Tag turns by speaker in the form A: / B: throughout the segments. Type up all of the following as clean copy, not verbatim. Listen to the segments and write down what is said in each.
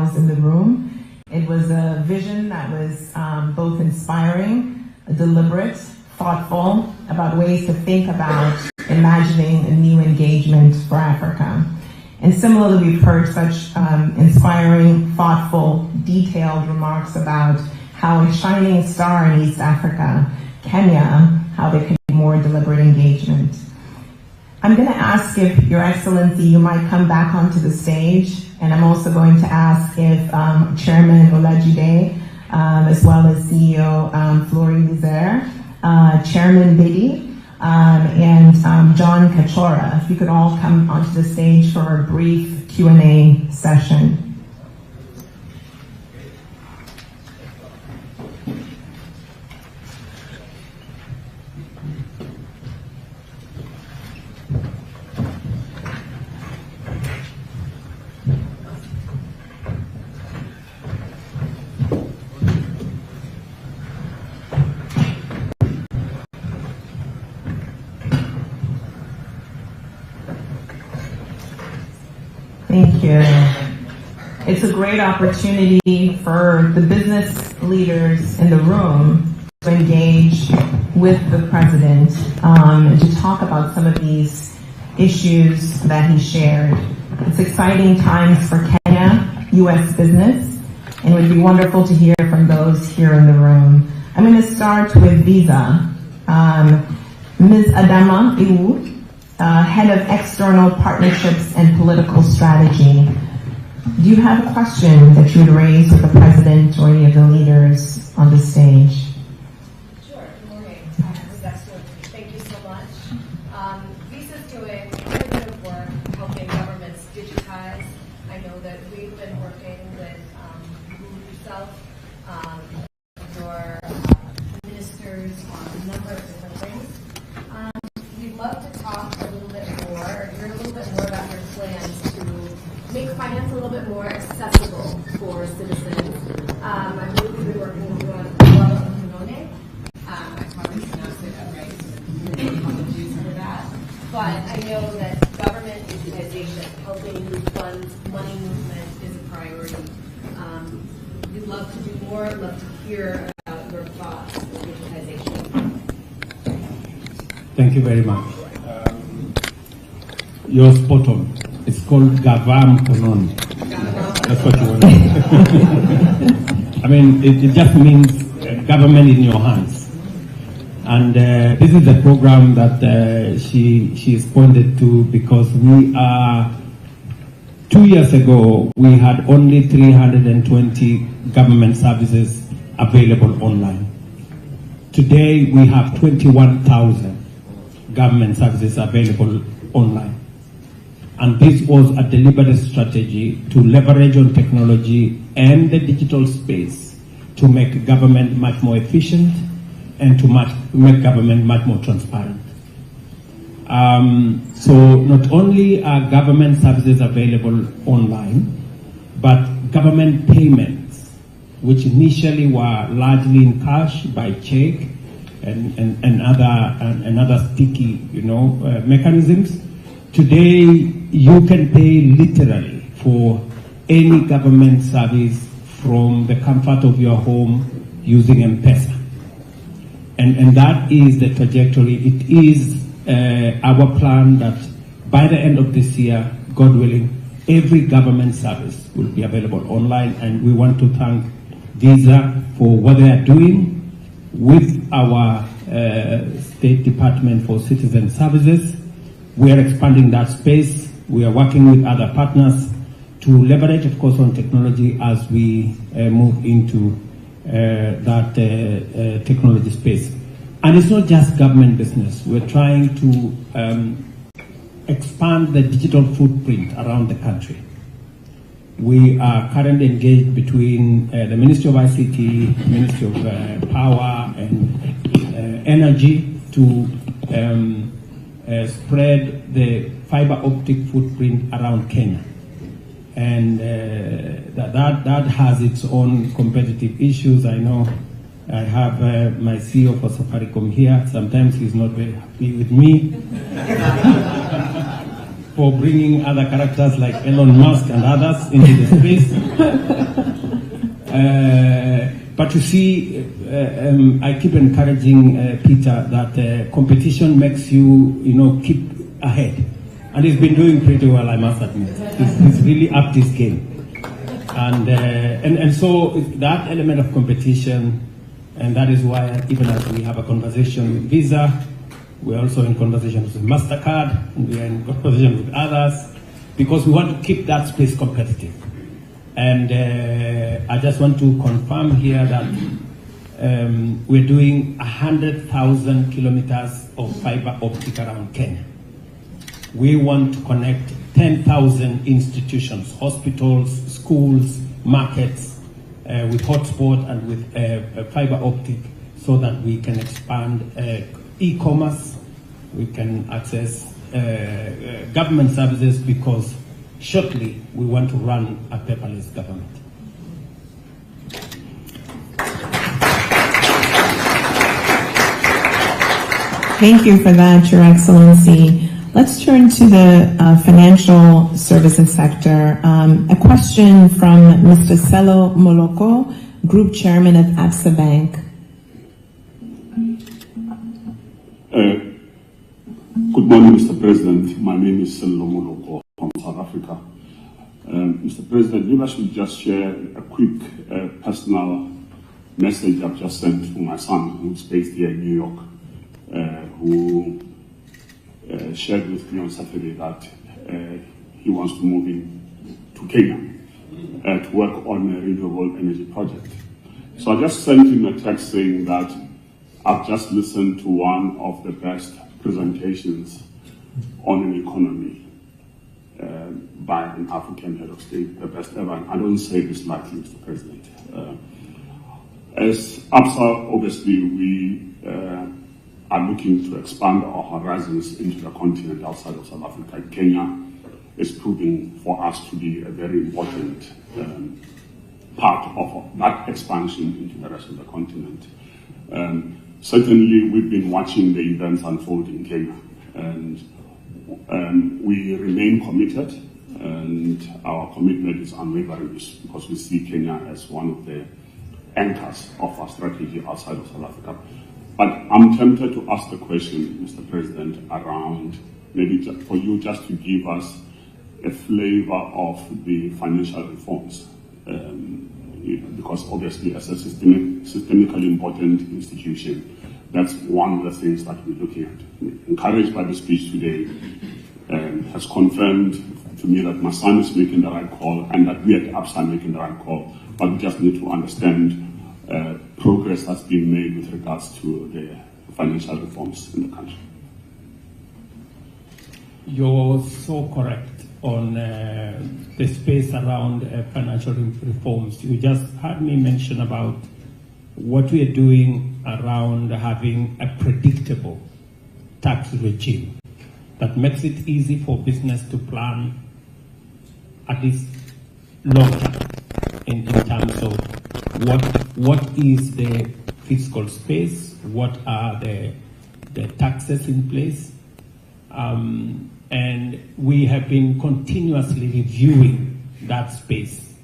A: else in the room. It was a vision that was both inspiring, deliberate, thoughtful, about ways to think about imagining a new engagement for Africa. And similarly, we've heard such inspiring, thoughtful, detailed remarks about how a shining star in East Africa, Kenya, how there could be more deliberate engagement. I'm going to ask if Your Excellency, you might come back onto the stage, and I'm also going to ask if Chairman Olajide, as well as CEO Flori Lizer, Chairman Biddy, and John Kachora, if you could all come onto the stage for a brief Q&A session. Thank you. It's a great opportunity for the business leaders in the room to engage with the president and to talk about some of these issues that he shared. It's exciting times for Kenya, U.S. business, and it would be wonderful to hear from those here in the room. I'm going to start with Visa. Ms. Adama Iwu, Head of External Partnerships and Political Strategy. Do you have a question that you would raise with the President or any of the leaders on the stage?
B: Sure. Good morning. Thank you so much. Visa's doing quite a bit of work helping governments digitize. I know that we've been working with yourself, your ministers on a number of different things. We'd love to talk a little bit more, hear a little bit more about your plans to make finance a little bit more accessible for citizens. I believe we've been working with you on Kunone. I probably pronounced it right. Apologies for that. But I know that government digitization, helping move funds, money movement is a priority. We'd love to do more. I'd love to hear about your thoughts on digitization.
C: Thank you very much. You're spot on. It's called Gavam Konon. That's what you want to say. I mean, it just means government in your hands. And this is a program that she is pointed to because we are, 2 years ago, we had only 320 government services available online. Today, we have 21,000 government services available online. And this was a deliberate strategy to leverage on technology and the digital space to make government much more efficient and to make government much more transparent. So not only are government services available online, but government payments, which initially were largely in cash by check and other sticky, mechanisms. Today, you can pay literally for any government service from the comfort of your home using M-Pesa. And that is the trajectory. It is our plan that by the end of this year, God willing, every government service will be available online. And we want to thank Visa for what they are doing with our State Department for Citizen Services. We are expanding that space. We are working with other partners to leverage, of course, on technology as we move into that technology space. And it's not just government business. We're trying to expand the digital footprint around the country. We are currently engaged between the Ministry of ICT, Ministry of Power and Energy to spread the fiber optic footprint around Kenya. And that has its own competitive issues. I know I have my CEO for Safaricom here. Sometimes he's not very happy with me. for bringing other characters like Elon Musk and others into the space. But you see, I keep encouraging Peter that competition makes you, keep ahead. And he's been doing pretty well, I must admit. He's really upped his game. And so that element of competition, and that is why even as we have a conversation with Visa, we're also in conversations with MasterCard, and we are in conversation with others, because we want to keep that space competitive. And I just want to confirm here that we're doing 100,000 kilometers of fiber optic around Kenya. We want to connect 10,000 institutions, hospitals, schools, markets, with hotspot and with fiber optic, so that we can expand e-commerce, we can access government services, because shortly we want to run a paperless government.
A: Thank you for that, Your Excellency. Let's turn to the financial services sector. A question from Mr. Selo Moloko, Group Chairman of Absa Bank.
D: Good morning, Mr. President. My name is Selo Moloko from South Africa. Mr. President, maybe I should just share a quick personal message I've just sent to my son, who's based here in New York, who shared with me on Saturday that he wants to move in to Kenya to work on a renewable energy project. So I just sent him a text saying that I've just listened to one of the best presentations on an economy by an African head of state, the best ever. And I don't say this lightly, Mr. President. As ABSA, obviously, we are looking to expand our horizons into the continent outside of South Africa. Kenya is proving for us to be a very important part of that expansion into the rest of the continent. Certainly, we've been watching the events unfold in Kenya, and we remain committed, and our commitment is unwavering, because we see Kenya as one of the anchors of our strategy outside of South Africa. But I'm tempted to ask the question, Mr. President, around maybe for you just to give us a flavor of the financial reforms, because obviously as a systemically important institution, that's one of the things that we're looking at. Encouraged by the speech today, has confirmed to me that my son is making the right call, and that we at ABSA are making the right call, but we just need to understand progress that's being made with regards to the financial reforms in the country.
C: You're so correct on the space around financial reforms. You just heard me mention about what we are doing around having a predictable tax regime that makes it easy for business to plan, at least long term, in terms of what is the fiscal space, what are the taxes in place, and we have been continuously reviewing that space.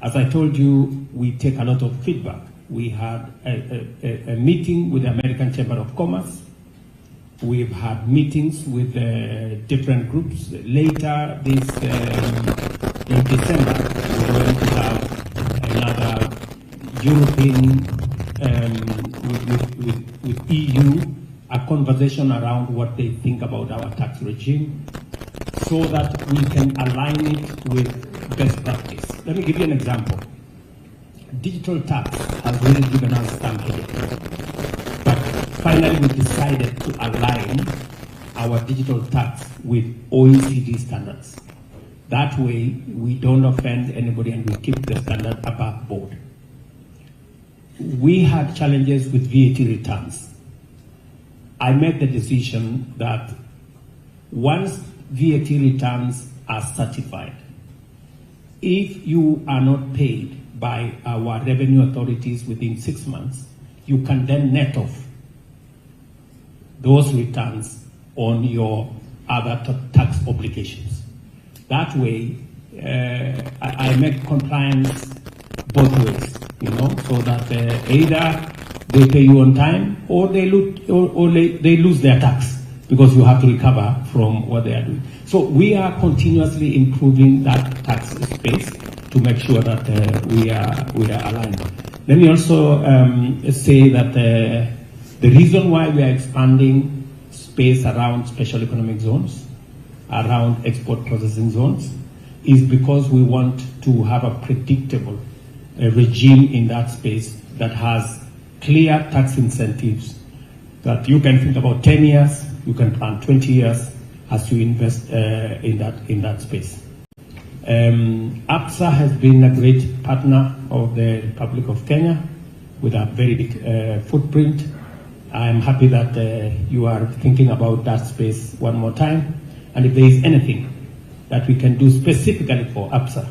C: As I told you, we take a lot of feedback. We had a meeting with the American Chamber of Commerce. We've had meetings with different groups. Later in December, we're going to have another European, with EU, a conversation around what they think about our tax regime, so that we can align it with best practice. Let me give you an example. Digital tax has really given us some headache. But finally we decided to align our digital tax with OECD standards. That way we don't offend anybody and we keep the standard above board. We had challenges with VAT returns. I made the decision that once VAT returns are certified, if you are not paid by our revenue authorities within 6 months, you can then net off those returns on your other tax obligations. That way, I make compliance both ways, so that either they pay you on time or they lose their tax, because you have to recover from what they are doing. So we are continuously improving that tax space to make sure that we are aligned. Let me also say that the reason why we are expanding space around special economic zones, around export processing zones, is because we want to have a predictable regime in that space that has clear tax incentives, that you can think about 10 years, you can plan 20 years as you invest in that space. APSA has been a great partner of the Republic of Kenya with a very big footprint. I am happy that you are thinking about that space one more time. And if there is anything that we can do specifically for APSA,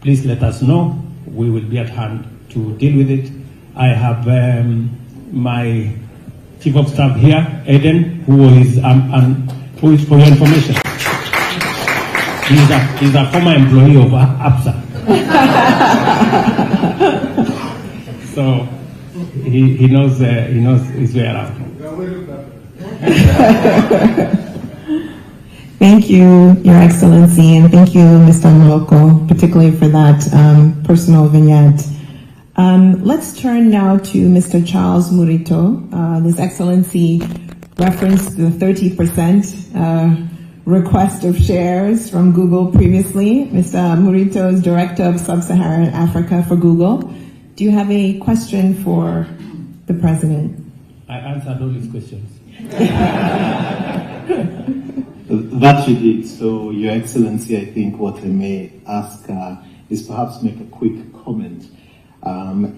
C: please let us know. We will be at hand to deal with it. I have my Chief of Staff here, Eden, who is for your information. He's a former employee of APSA. So he knows his way around.
A: Thank you, Your Excellency, and thank you, Mr. Moloko, particularly for that personal vignette. Let's turn now to Mr. Charles Murito. His Excellency referenced the 30% request of shares from Google previously. Mr. Murito is Director of Sub-Saharan Africa for Google. Do you have a question for the President?
C: I answered all his questions.
E: That you did. So, Your Excellency, I think what I may ask is perhaps make a quick comment,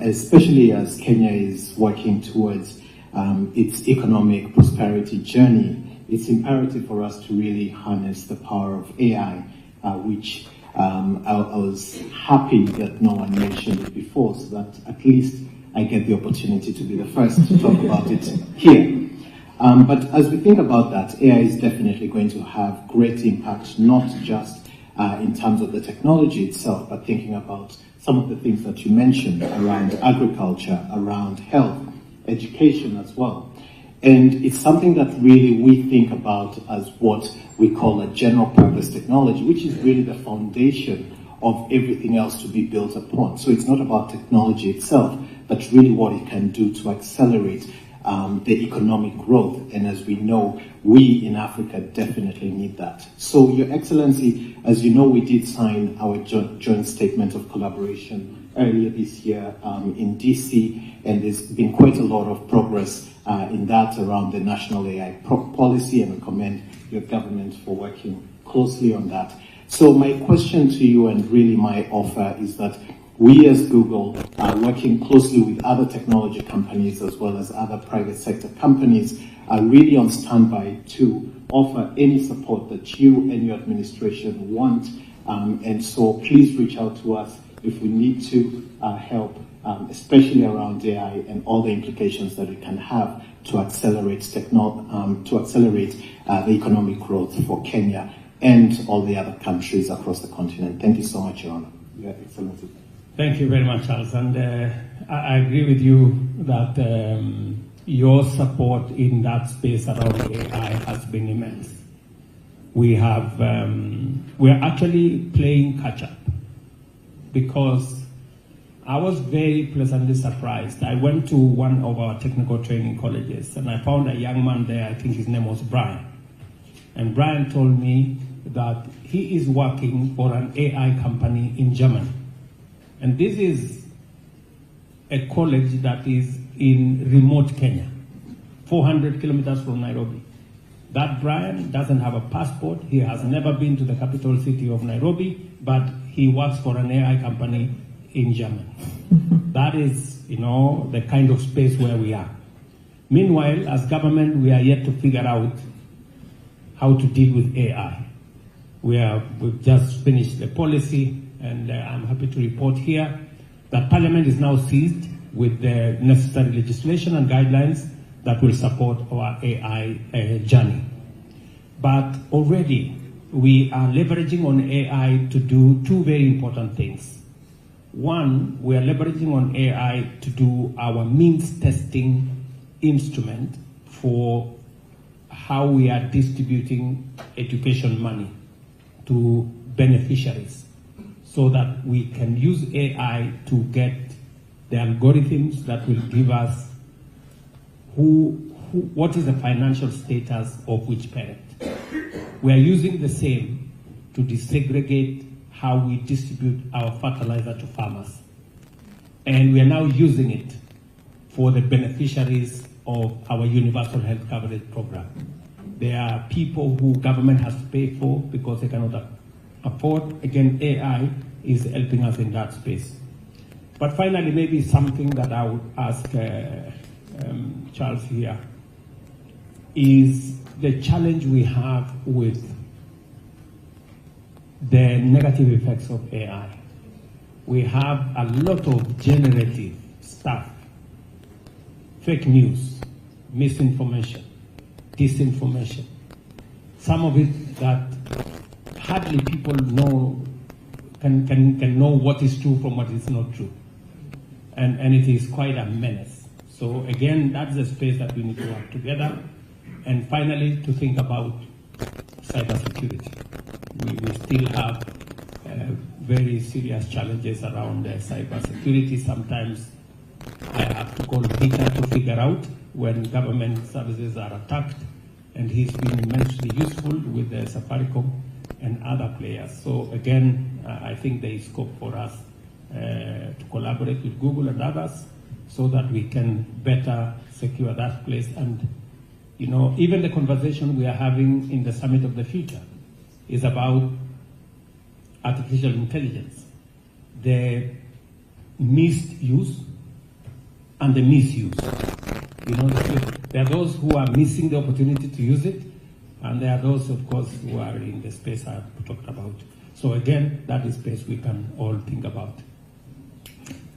E: especially as Kenya is working towards its economic prosperity journey. It's imperative for us to really harness the power of AI, which I was happy that no one mentioned it before, so that at least I get the opportunity to be the first to talk about it here. But as we think about that, AI is definitely going to have great impact, not just in terms of the technology itself, but thinking about some of the things that you mentioned around agriculture, around health, education as well. And it's something that really we think about as what we call a general purpose technology, which is really the foundation of everything else to be built upon. So it's not about technology itself, but really what it can do to accelerate the economic growth. And as we know, we in Africa definitely need that. So, Your Excellency, as you know, we did sign our joint statement of collaboration earlier this year in DC, and there's been quite a lot of progress in that around the national AI policy, and I commend your government for working closely on that. So my question to you, and really my offer, is that we as Google are working closely with other technology companies as well as other private sector companies are really on standby to offer any support that you and your administration want. And so please reach out to us if we need to help, especially around AI and all the implications that it can have to accelerate the economic growth for Kenya and all the other countries across the continent. Thank you so much, Your Honor. Your Excellency.
C: Thank you very much, Charles. And I agree with you that your support in that space around AI has been immense. We're actually playing catch up, because I was very pleasantly surprised. I went to one of our technical training colleges and I found a young man there, I think his name was Brian. And Brian told me that he is working for an AI company in Germany. And this is a college that is in remote Kenya, 400 kilometers from Nairobi. That Brian doesn't have a passport. He has never been to the capital city of Nairobi, but he works for an AI company in Germany. That is, the kind of space where we are. Meanwhile, as government, we are yet to figure out how to deal with AI. We've just finished the policy, and I'm happy to report here that Parliament is now seized with the necessary legislation and guidelines that will support our AI journey. But already we are leveraging on AI to do two very important things. One, we are leveraging on AI to do our means testing instrument for how we are distributing education money to beneficiaries, so that we can use AI to get the algorithms that will give us what is the financial status of which parent. We are using the same to desegregate how we distribute our fertilizer to farmers. And we are now using it for the beneficiaries of our universal health coverage program. There are people who government has to pay for because they cannot afford. Again, AI is helping us in that space. But finally, maybe something that I would ask Charles here is the challenge we have with the negative effects of AI. We have a lot of generative stuff, fake news, misinformation, disinformation. Some of it that hardly people know can know what is true from what is not true. And it is quite a menace. So again, that's the space that we need to work together. And finally, to think about cybersecurity. We still have very serious challenges around cybersecurity. Sometimes I have to call Peter to figure out when government services are attacked, and he's been immensely useful with the Safaricom and other players. So again, I think there is scope for us to collaborate with Google and others so that we can better secure that place. And you know, even the conversation we are having in the Summit of the Future is about artificial intelligence, the misuse and the misuse. You know, there are those who are missing the opportunity to use it, and there are those, of course, who are in the space I talked about. So again, that is space we can all think about.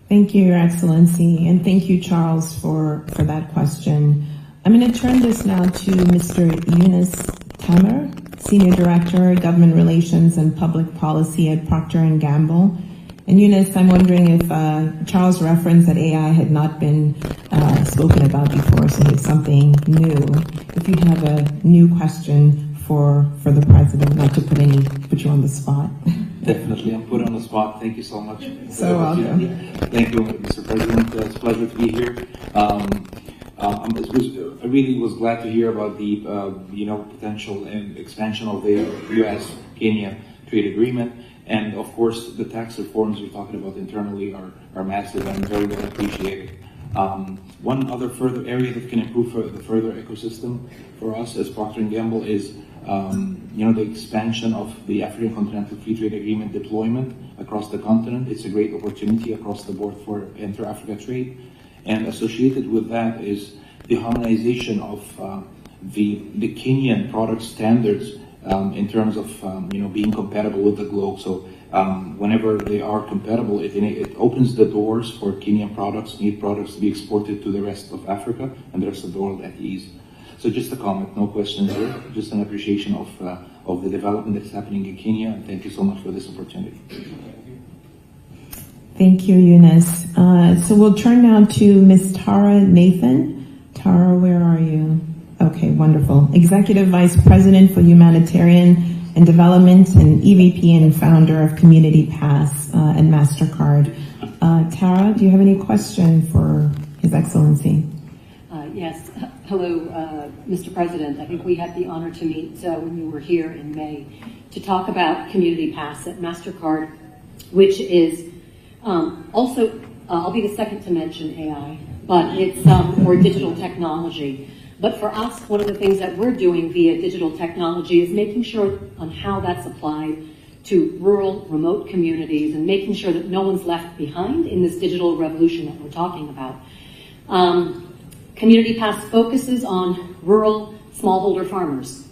A: Thank you, Your Excellency, and thank you, Charles, for that question. I'm going to turn this now to Mr. Yunus Tamer, Senior Director, Government Relations and Public Policy at Proctor Gamble. And Yunus, I'm wondering if Charles referenced that AI had not been spoken about before, so it's something new. If you have a new question for the President, not to put you on the spot.
F: Definitely, I'm put on the spot. Thank you so much.
A: So welcome.
F: Thank you, Mr. President. It's a pleasure to be here. I really was glad to hear about the potential and expansion of the U.S.-Kenya trade agreement, and of course the tax reforms you're talking about internally are massive and very well appreciated. One other further area that can improve the further ecosystem for us as Procter & Gamble is the expansion of the African Continental Free Trade Agreement deployment across the continent. It's a great opportunity across the board for inter-Africa trade. And associated with that is the harmonization of the Kenyan product standards in terms of being compatible with the globe. So whenever they are compatible, it opens the doors for Kenyan products, meat products, to be exported to the rest of Africa and the rest of the world at ease. So just a comment, no questions here, just an appreciation of the development that's happening in Kenya, and thank you so much for this opportunity.
A: Thank you, Yunus. So we'll turn now to Ms. Tara Nathan. Tara, where are you? Okay, wonderful. Executive Vice President for Humanitarian and Development and EVP and founder of Community Pass and MasterCard. Tara, do you have any question for His Excellency?
G: Yes. Hello, Mr. President. I think we had the honor to meet when you were here in May to talk about Community Pass at MasterCard, which is also, I'll be the second to mention AI, but it's for digital technology. But for us, one of the things that we're doing via digital technology is making sure on how that's applied to rural, remote communities and making sure that no one's left behind in this digital revolution that we're talking about. Community Pass focuses on rural smallholder farmers.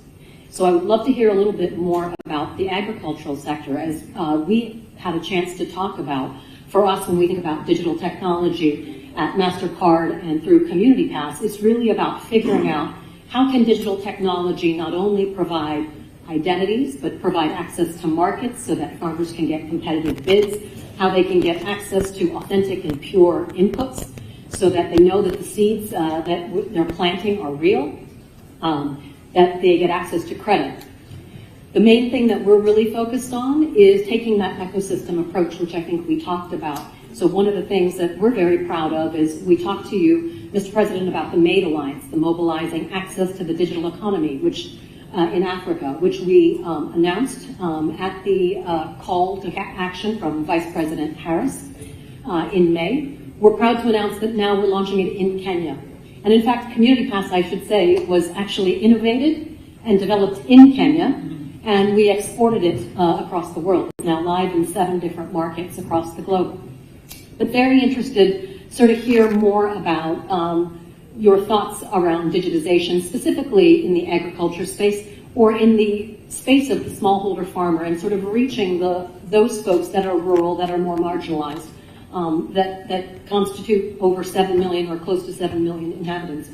G: So I would love to hear a little bit more about the agricultural sector, as we had a chance to talk about. For us, when we think about digital technology at MasterCard and through Community Pass, it's really about figuring out how can digital technology not only provide identities, but provide access to markets so that farmers can get competitive bids, how they can get access to authentic and pure inputs so that they know that the seeds that they're planting are real, that they get access to credit. The main thing that we're really focused on is taking that ecosystem approach, which I think we talked about. So one of the things that we're very proud of is we talked to you, Mr. President, about the MADE Alliance, the Mobilizing Access to the Digital Economy, which in Africa, which we announced at the call to action from Vice President Harris in May. We're proud to announce that now we're launching it in Kenya. And in fact, Community Pass, I should say, was actually innovated and developed in Kenya, and we exported it across the world. It's now live in 7 different markets across the globe. But very interested to hear more about your thoughts around digitization, specifically in the agriculture space or in the space of the smallholder farmer, and sort of reaching those folks that are rural, that are more marginalized, that constitute over 7 million or close to 7 million inhabitants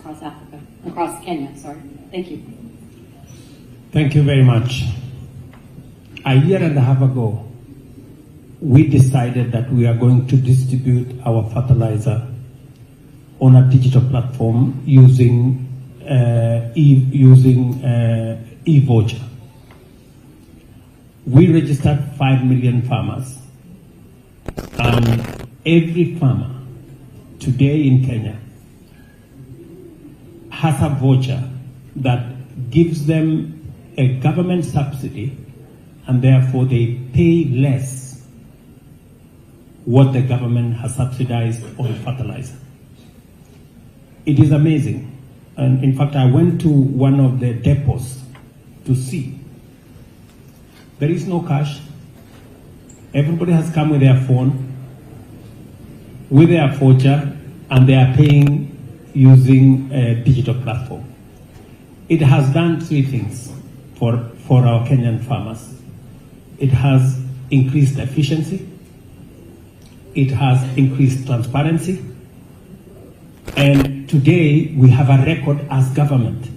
G: across Kenya. Sorry. Thank you.
C: Thank you very much. A year and a half ago, we decided that we are going to distribute our fertilizer on a digital platform using e-voucher. We registered 5 million farmers, and every farmer today in Kenya has a voucher that gives them a government subsidy, and therefore they pay less what the government has subsidized on fertilizer. It is amazing. And in fact, I went to one of the depots to see. There is no cash. Everybody has come with their phone, with their voucher, and they are paying using a digital platform. It has done 3 things for our Kenyan farmers. It has increased efficiency, it has increased transparency, and today we have a record as government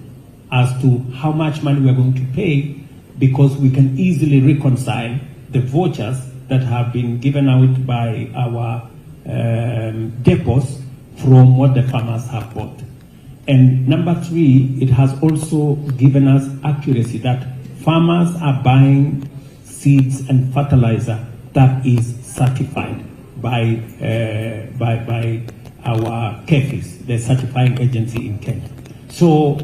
C: as to how much money we are going to pay, because we can easily reconcile the vouchers that have been given out by our depots from what the farmers have bought. And number 3, it has also given us accuracy that farmers are buying seeds and fertilizer that is certified by our KEFIS, the certifying agency in Kenya. So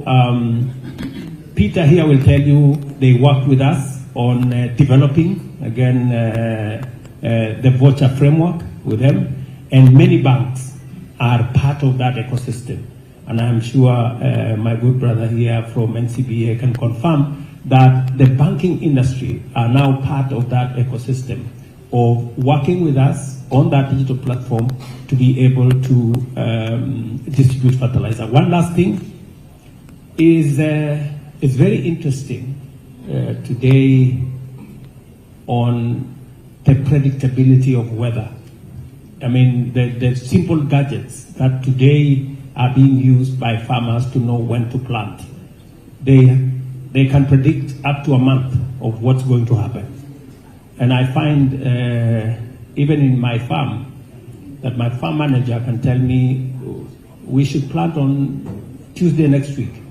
C: Peter here will tell you they worked with us on developing, again, the voucher framework with them, and many banks are part of that ecosystem. And I'm sure my good brother here from NCBA can confirm that the banking industry are now part of that ecosystem of working with us on that digital platform to be able to distribute fertilizer. One last thing is it's very interesting today on the predictability of weather. I mean, the simple gadgets that today are being used by farmers to know when to plant. They can predict up to a month of what's going to happen. And I find, even in my farm, that my farm manager can tell me we should plant on Tuesday next week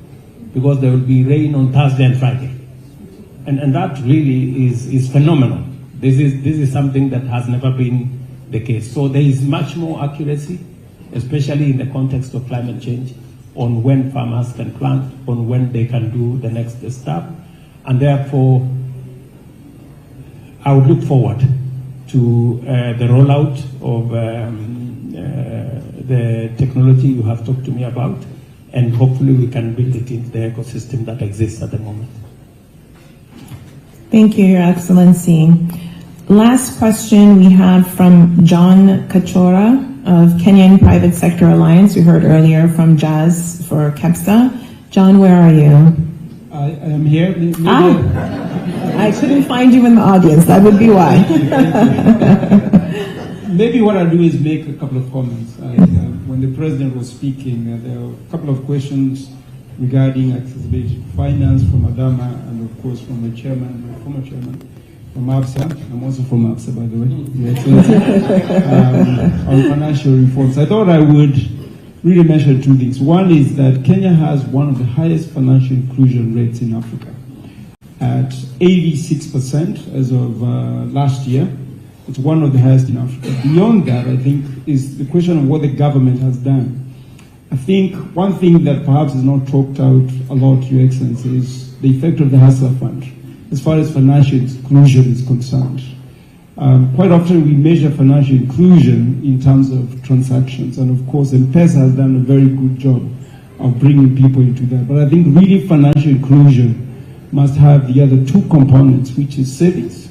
C: because there will be rain on Thursday and Friday. And that really is phenomenal. This is something that has never been the case. So there is much more accuracy, especially in the context of climate change, on when farmers can plant, on when they can do the next step. And therefore, I would look forward to the rollout of the technology you have talked to me about, and hopefully we can build it into the ecosystem that exists at the moment.
A: Thank you, Your Excellency. Last question we have from John Kachora of Kenyan Private Sector Alliance. We heard earlier from Jazz for KEPSA. John, where are you?
H: I am here.
A: I couldn't find you in the audience. That would be why.
H: Maybe what I'll do is make a couple of comments. When the President was speaking, there were a couple of questions regarding accessibility to finance from Adama and of course from the chairman, the former chairman, from ABSA. I'm also from ABSA, by the way, Your Excellency, on financial reforms. I thought I would really mention two things. One is that Kenya has one of the highest financial inclusion rates in Africa at 86% as of last year. It's one of the highest in Africa. Beyond that, I think, is the question of what the government has done. I think one thing that perhaps is not talked out a lot, Your Excellency, is the effect of the Hustler Fund as far as financial inclusion is concerned. Quite often we measure financial inclusion in terms of transactions, and of course M-Pesa has done a very good job of bringing people into that. But I think really financial inclusion must have the other two components, which is savings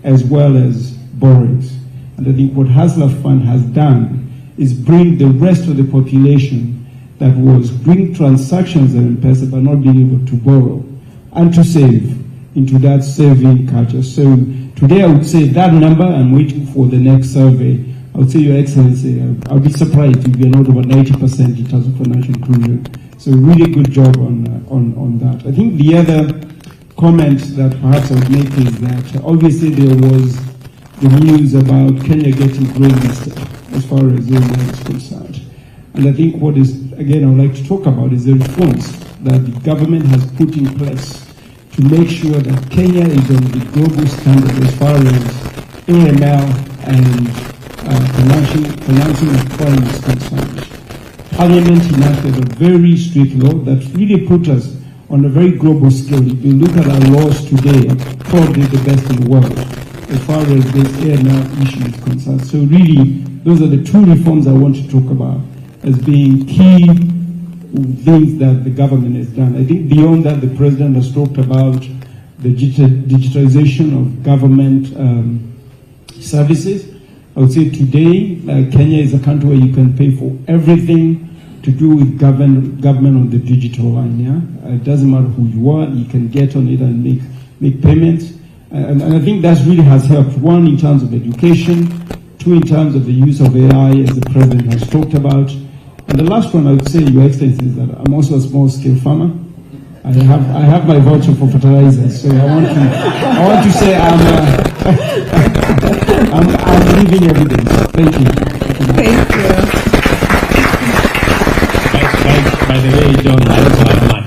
H: as well as borrowings. And I think what Hustler Fund has done is bring the rest of the population that was doing transactions at M-Pesa but not being able to borrow and to save into that saving culture. So today I would say that number, I'm waiting for the next survey. I would say, Your Excellency, I'll be surprised if you're not over 90% in terms of financial inclusion. So really good job on that. I think the other comment that perhaps I would make is that obviously there was the news about Kenya getting grey listed as far as Zambia is concerned. And I think what is, again, I would like to talk about is the reforms that the government has put in place to make sure that Kenya is on the global standard as far as AML and financing of crime is concerned. Parliament enacted a very strict law that really put us on a very global scale. If you look at our laws today, probably the best in the world as far as this AML issue is concerned. So really, those are the two reforms I want to talk about as being key things that the government has done. I think beyond that, the president has talked about the digitalization of government services. I would say today, Kenya is a country where you can pay for everything to do with government on the digital line. Yeah, it doesn't matter who you are, you can get on it and make payments. And I think that really has helped. One, in terms of education. Two, in terms of the use of AI, as the president has talked about. And the last one I would say, Your Excellency, is that I'm also a small-scale farmer. I have my voucher for fertilizers, so I want to say I'm living evidence. Thank you.
A: Thank you.
C: By the way, John, I also have mine.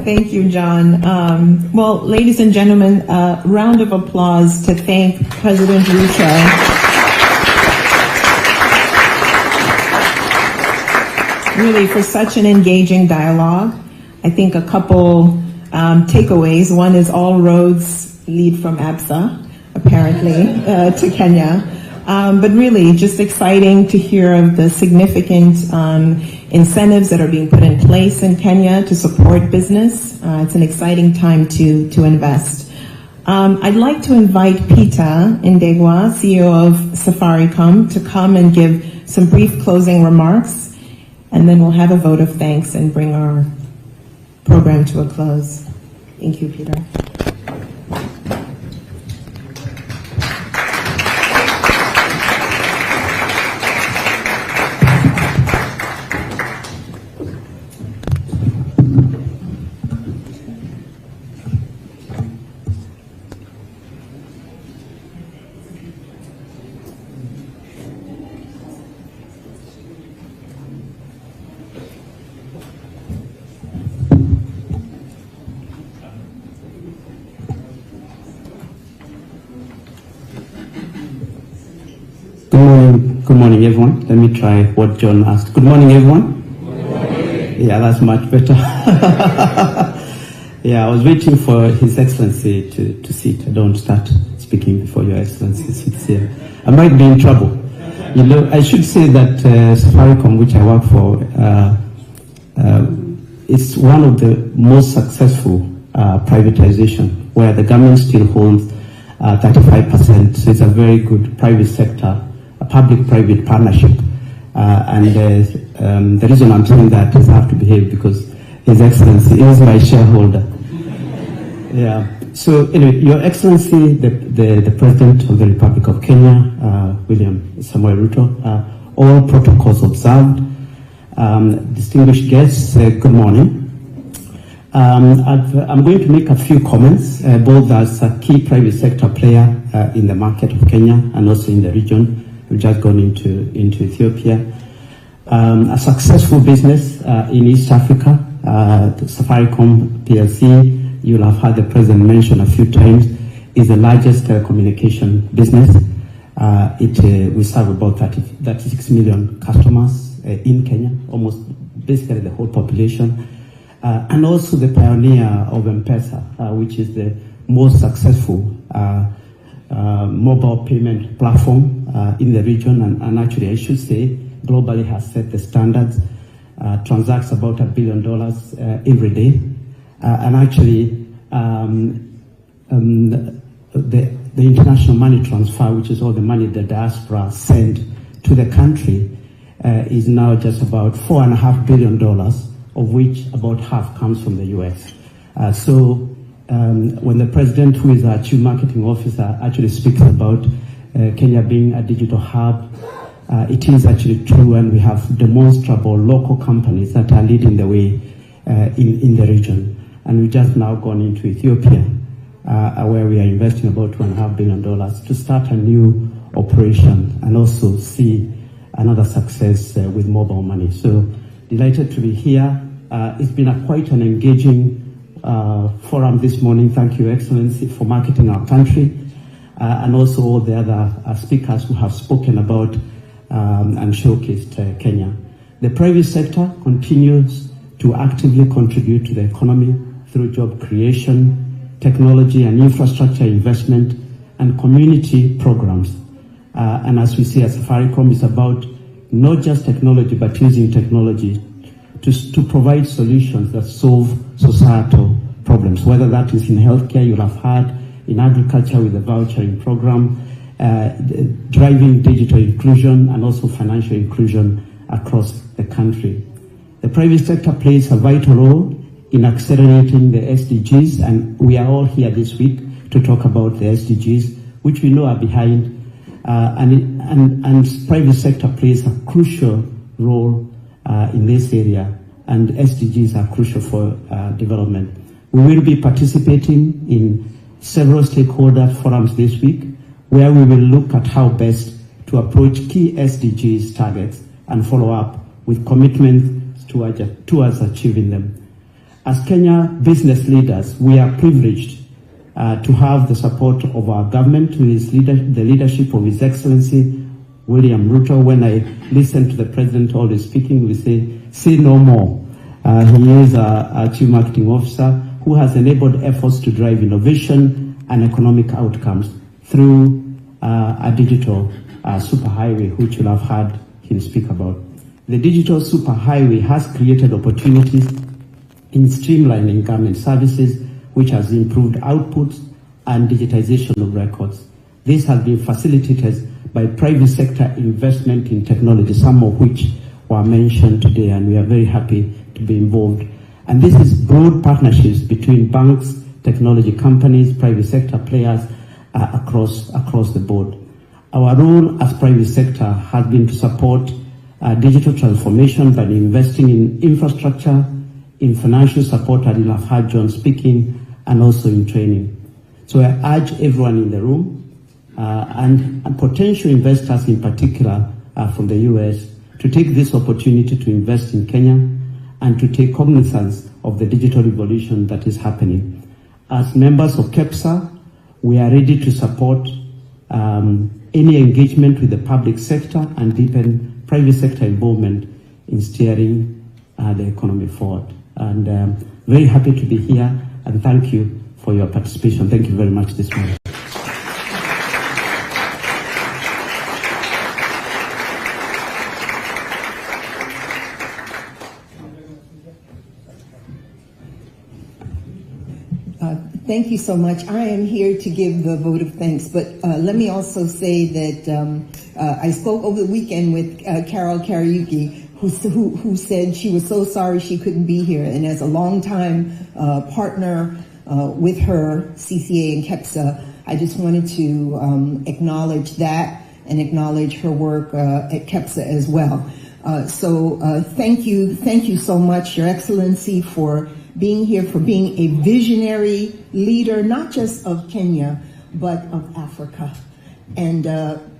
A: Thank you, John. Well, ladies and gentlemen, a round of applause to thank President Ruto. Really, for such an engaging dialogue. I think a couple takeaways. One is all roads lead from ABSA, apparently, to Kenya. But really, just exciting to hear of the significant incentives that are being put in place in Kenya to support business. It's an exciting time to invest. I'd like to invite Peter Ndegwa, CEO of Safaricom, to come and give some brief closing remarks. And then we'll have a vote of thanks and bring our program to a close. Thank you, Peter.
I: Good morning, everyone. Let me try what John asked. Good morning, everyone. Good morning. Yeah, that's much better. Yeah, I was waiting for His Excellency to sit. I don't start speaking before Your Excellency sits here. I might be in trouble. You know, I should say that Safaricom, which I work for, is one of the most successful privatization, where the government still holds 35%. So it's a very good private sector, a public-private partnership. And the reason I'm saying that is I have to behave because His Excellency is my shareholder. Yeah. So anyway, Your Excellency, the President of the Republic of Kenya, William Samuel Ruto, all protocols observed. distinguished guests, good morning. I'm going to make a few comments, both as a key private sector player in the market of Kenya and also in the region. We've just gone into Ethiopia. A successful business in East Africa, Safaricom PLC, you'll have heard the President mention a few times, is the largest telecommunication business. We serve about 36 million customers in Kenya, almost basically the whole population. And also the pioneer of M-Pesa, which is the most successful mobile payment platform in the region, and actually I should say globally has set the standards, transacts about $1 billion every day. And actually the international money transfer, which is all the money the diaspora send to the country, is now just about $4.5 billion, of which about half comes from the US. When the president, who is our chief marketing officer, actually speaks about Kenya being a digital hub, it is actually true, and we have demonstrable local companies that are leading the way in the region. And we've just now gone into Ethiopia, where we are investing about $2.5 billion to start a new operation and also see another success with mobile money. So delighted to be here. It's been quite an engaging forum this morning. Thank you, Excellency, for marketing our country, and also all the other speakers who have spoken about and showcased Kenya. The private sector continues to actively contribute to the economy through job creation, technology and infrastructure investment, and community programs. And as we say at Safaricom, it's about not just technology, but using technology to provide solutions that solve societal problems, whether that is in healthcare, you'll have heard, in agriculture with the vouchering program, driving digital inclusion and also financial inclusion across the country. The private sector plays a vital role in accelerating the SDGs, and we are all here this week to talk about the SDGs, which we know are behind, and private sector plays a crucial role in this area, and SDGs are crucial for development. We will be participating in several stakeholder forums this week, where we will look at how best to approach key SDGs targets and follow up with commitments towards achieving them. As Kenya business leaders, we are privileged to have the support of our government, who is the leadership of His Excellency William Ruto. When I listen to the President always speaking, we say no more. He is our Chief Marketing Officer, who has enabled efforts to drive innovation and economic outcomes through a digital superhighway, which you'll have heard him speak about. The digital superhighway has created opportunities in streamlining government services, which has improved outputs and digitization of records. This has been facilitated by private sector investment in technology, some of which were mentioned today, and we are very happy to be involved. And this is broad partnerships between banks, technology companies, private sector players across the board. Our role as private sector has been to support digital transformation by investing in infrastructure, in financial support, and you'll have heard John speaking, and also in training. So I urge everyone in the room and potential investors in particular from the US to take this opportunity to invest in Kenya and to take cognizance of the digital revolution that is happening. As members of KEPSA, we are ready to support any engagement with the public sector and deepen private sector involvement in steering the economy forward. And very happy to be here, and thank you for your participation. Thank you very much this morning.
J: Thank you so much. I am here to give the vote of thanks, but let me also say that I spoke over the weekend with Carol Kariuki, who said she was so sorry she couldn't be here, and as a longtime partner with her, CCA and KEPSA, I just wanted to acknowledge that and acknowledge her work at KEPSA as well. Thank you so much, Your Excellency, for being here, for being a visionary leader, not just of Kenya, but of Africa. And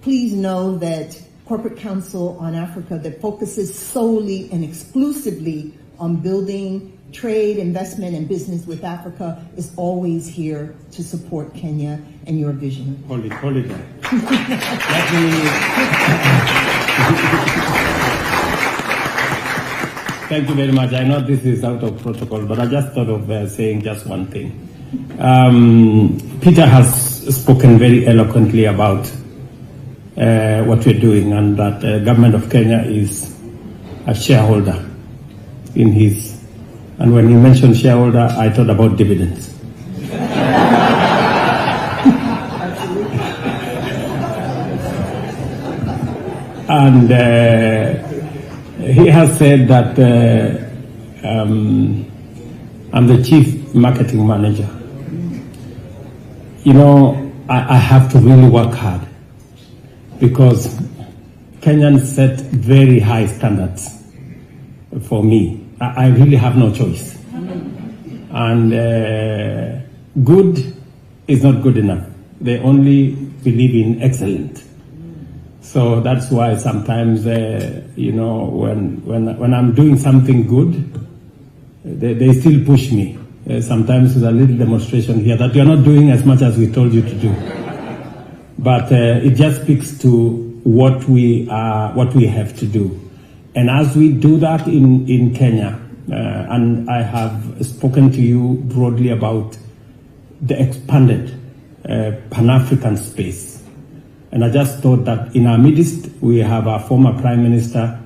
J: please know that Corporate Council on Africa, that focuses solely and exclusively on building trade, investment, and business with Africa, is always here to support Kenya and your vision.
C: Hold it. Let me... Thank you very much. I know this is out of protocol, but I just thought of saying just one thing. Peter has spoken very eloquently about what we're doing, and that the government of Kenya is a shareholder in his. And when he mentioned shareholder, I thought about dividends. And he has said that I'm the chief marketing manager. You know, I have to really work hard, because Kenyans set very high standards for me. I really have no choice. And good is not good enough. They only believe in excellent. So that's why sometimes, you know, when I'm doing something good, they still push me. Sometimes with a little demonstration here that you're not doing as much as we told you to do. But it just speaks to what we have to do. And as we do that in Kenya, and I have spoken to you broadly about the expanded Pan-African space. And I just thought that in our midst, we have our former Prime Minister,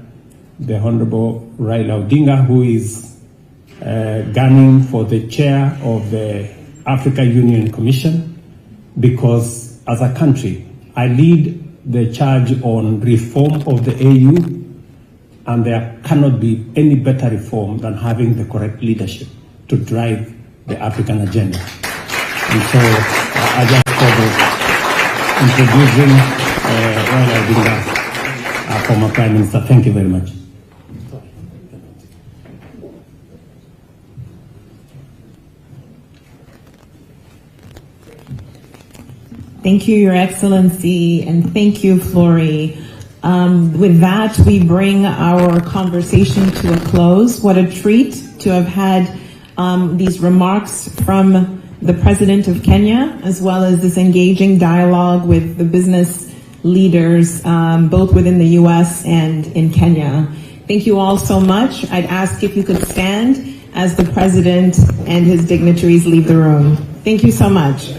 C: the Honorable Raila Odinga, who is gunning for the chair of the Africa Union Commission, because as a country, I lead the charge on reform of the AU, and there cannot be any better reform than having the correct leadership to drive the African agenda. And so I just thought of introducing Raila Odinga, our former Prime Minister. Thank you very much.
A: Thank you, Your Excellency, and thank you, Flory. With that, we bring our conversation to a close. What a treat to have had these remarks from the President of Kenya, as well as this engaging dialogue with the business leaders, both within the U.S. and in Kenya. Thank you all so much. I'd ask if you could stand as the President and his dignitaries leave the room. Thank you so much.